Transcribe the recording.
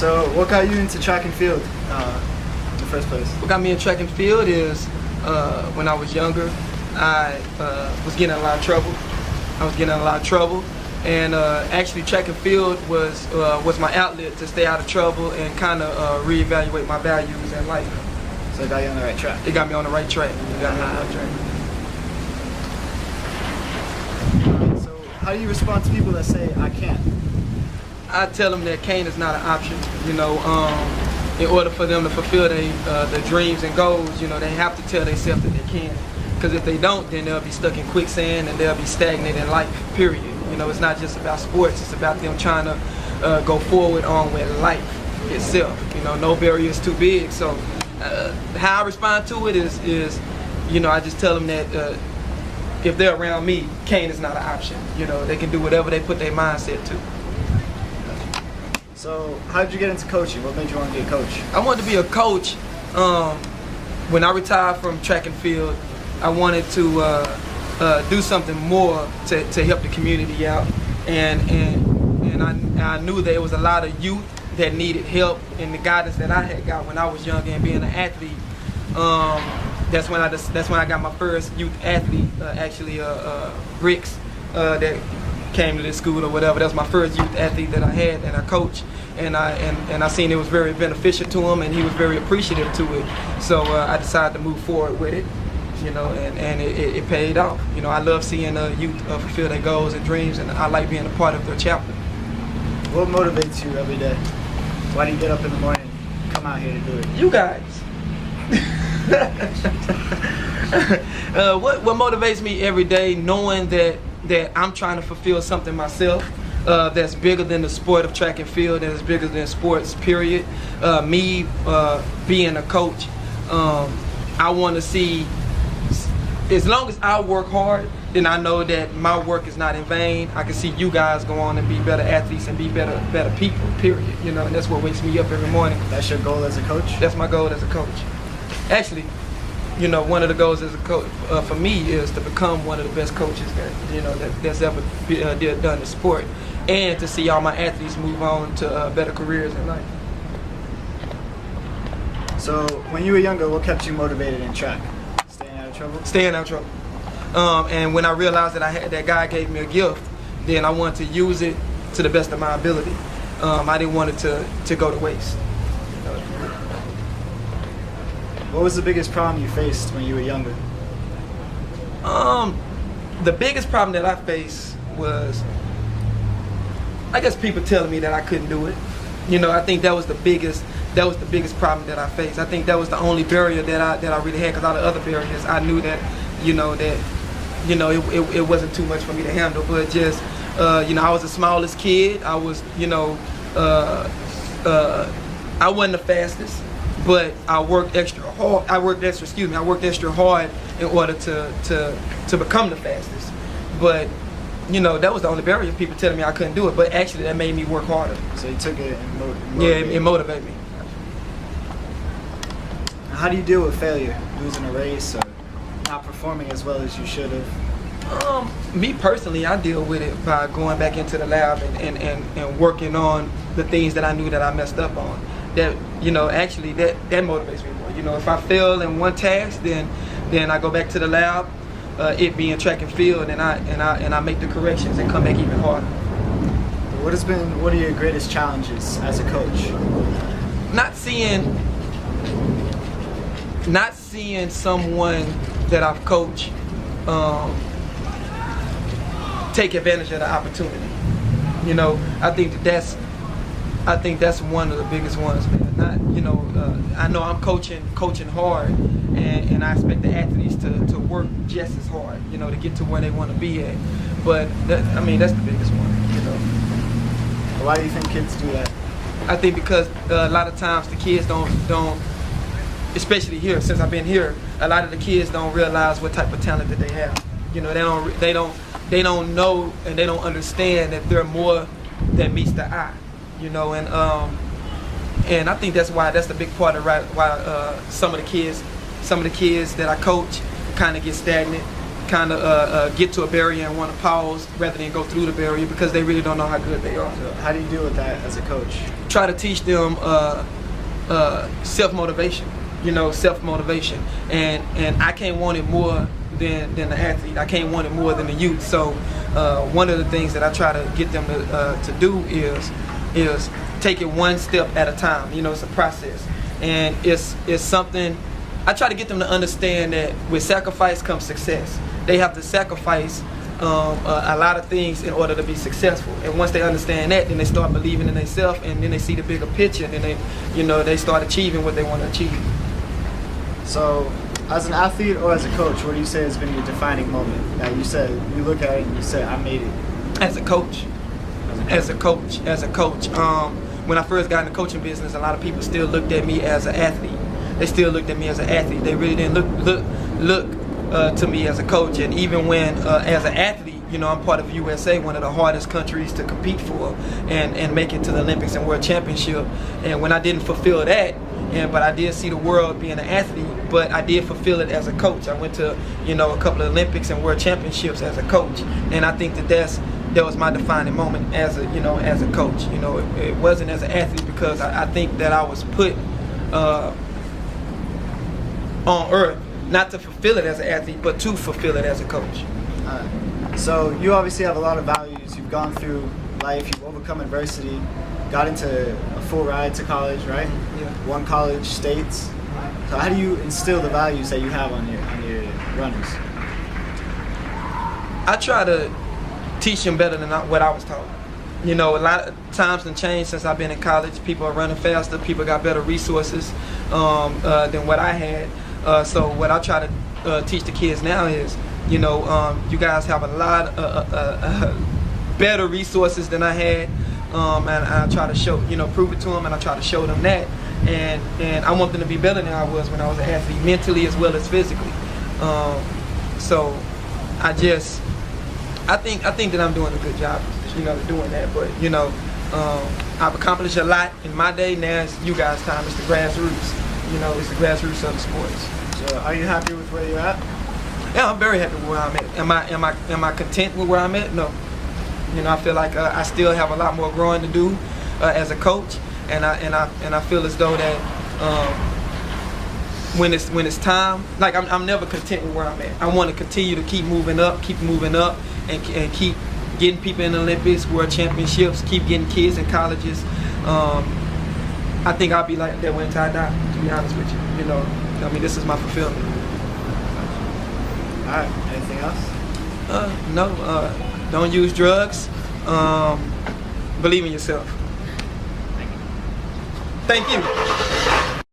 So what got you into track and field in the first place? What got me in track and field is when I was younger, I was getting in a lot of trouble. And actually track and field was my outlet to stay out of trouble and kind of reevaluate my values in life. So it got you on the right track? It got me on the right track. So how do you respond to people that say, I can't? I tell them that cane is not an option. In order for them to fulfill their dreams and goals, they have to tell themselves that they can. Because if they don't, then they'll be stuck in quicksand and they'll be stagnant in life, period. It's not just about sports, it's about them trying to go forward on with life itself. No barrier is too big. So how I respond to it is I just tell them that if they're around me, cane is not an option. They can do whatever they put their mindset to. So how did you get into coaching? What made you want to be a coach? I wanted to be a coach. When I retired from track and field, I wanted to do something more to help the community out, and I knew there was a lot of youth that needed help, and the guidance that I had got when I was young and being an athlete. That's when I got my first youth athlete, Bricks, that came to this school or whatever. That was my first youth athlete that I had and I coached, and I seen it was very beneficial to him, and he was very appreciative to it. So I decided to move forward with it. And it paid off. I love seeing youth fulfill their goals and dreams, and I like being a part of their chapter. What motivates you every day? Why do you get up in the morning and come out here to do it? You guys. What motivates me every day, knowing that I'm trying to fulfill something myself that's bigger than the sport of track and field, that is bigger than sports, period. Me being a coach, I want to see, as long as I work hard, then I know that my work is not in vain. I can see you guys go on and be better athletes and be better people, period. And that's what wakes me up every morning. That's your goal as a coach? That's my goal as a coach. Actually, one of the goals as a coach for me is to become one of the best coaches that's ever done the sport, and to see all my athletes move on to better careers in life. So when you were younger, what kept you motivated in track? Staying out of trouble. And when I realized that God gave me a gift, then I wanted to use it to the best of my ability. I didn't want it to go to waste. What was the biggest problem you faced when you were younger? The biggest problem that I faced was, I guess, people telling me that I couldn't do it. I think that was the biggest problem that I faced. I think that was the only barrier that I really had, because all the other barriers I knew that it wasn't too much for me to handle. But just I was the smallest kid. I was I wasn't the fastest, but I worked extra hard. I worked extra hard in order to become the fastest. But that was the only barrier, people telling me I couldn't do it. But actually, that made me work harder. So you took it and motivated it motivated me. How do you deal with failure, losing a race or not performing as well as you should have? Me personally, I deal with it by going back into the lab and working on the things that I knew that I messed up on. That actually that motivates me more. If I fail in one task, then I go back to the lab, it being track and field, and I make the corrections and come back even harder. What are your greatest challenges as a coach? Not seeing someone that I've coached take advantage of the opportunity. I think that's one of the biggest ones, man. I know I'm coaching hard, and I expect the athletes to work just as hard, to get to where they want to be at. But that's the biggest one, Why do you think kids do that? I think because a lot of times the kids don't, especially here, since I've been here, a lot of the kids don't realize what type of talent that they have. They don't know, and they don't understand that they're more than meets the eye. And I think that's the big part of why some of the kids that I coach kind of get stagnant, kind of get to a barrier and want to pause rather than go through the barrier because they really don't know how good they are. So how do you deal with that as a coach? Try to teach them self-motivation, self-motivation. And I can't want it more than the athlete. I can't want it more than the youth. So one of the things that I try to get them to do is take it one step at a time. It's a process. And it's something, I try to get them to understand that with sacrifice comes success. They have to sacrifice a lot of things in order to be successful. And once they understand that, then they start believing in themselves, and then they see the bigger picture, and then they start achieving what they want to achieve. So, as an athlete or as a coach, what do you say has been your defining moment? Now, you said, you look at it and you say, I made it. As a coach. When I first got in the coaching business, a lot of people still looked at me as an athlete. They still looked at me as an athlete. They really didn't look to me as a coach. And even when, as an athlete, I'm part of USA, one of the hardest countries to compete for and make it to the Olympics and World Championship. And when I didn't fulfill that, but I did see the world being an athlete, but I did fulfill it as a coach. I went to, a couple of Olympics and World Championships as a coach. And I think that was my defining moment as a coach. It wasn't as an athlete because I think that I was put on earth not to fulfill it as an athlete, but to fulfill it as a coach. So you obviously have a lot of values. You've gone through life. You've overcome adversity. Got into a full ride to college, right? Yeah. Won college states. So how do you instill the values that you have on your runners? I try to teach them better than what I was taught. A lot of times have changed since I've been in college. People are running faster. People got better resources than what I had. So what I try to teach the kids now is, you guys have a lot better resources than I had, and I try to show, prove it to them, and I try to show them that, and I want them to be better than I was when I was an athlete, mentally as well as physically. So I think that I'm doing a good job, doing that. But I've accomplished a lot in my day. Now it's you guys' time. It's the grassroots. It's the grassroots of the sports. So are you happy with where you're at? Yeah, I'm very happy with where I'm at. Am I content with where I'm at? No. I feel like I still have a lot more growing to do as a coach, and I feel as though that when it's time, like I'm never content with where I'm at. I want to continue to keep moving up, and keep getting people in the Olympics, World Championships, keep getting kids in colleges. I think I'll be like that until I die, to be honest with you. This is my fulfillment. All right. Anything else? No. Don't use drugs. Believe in yourself. Thank you.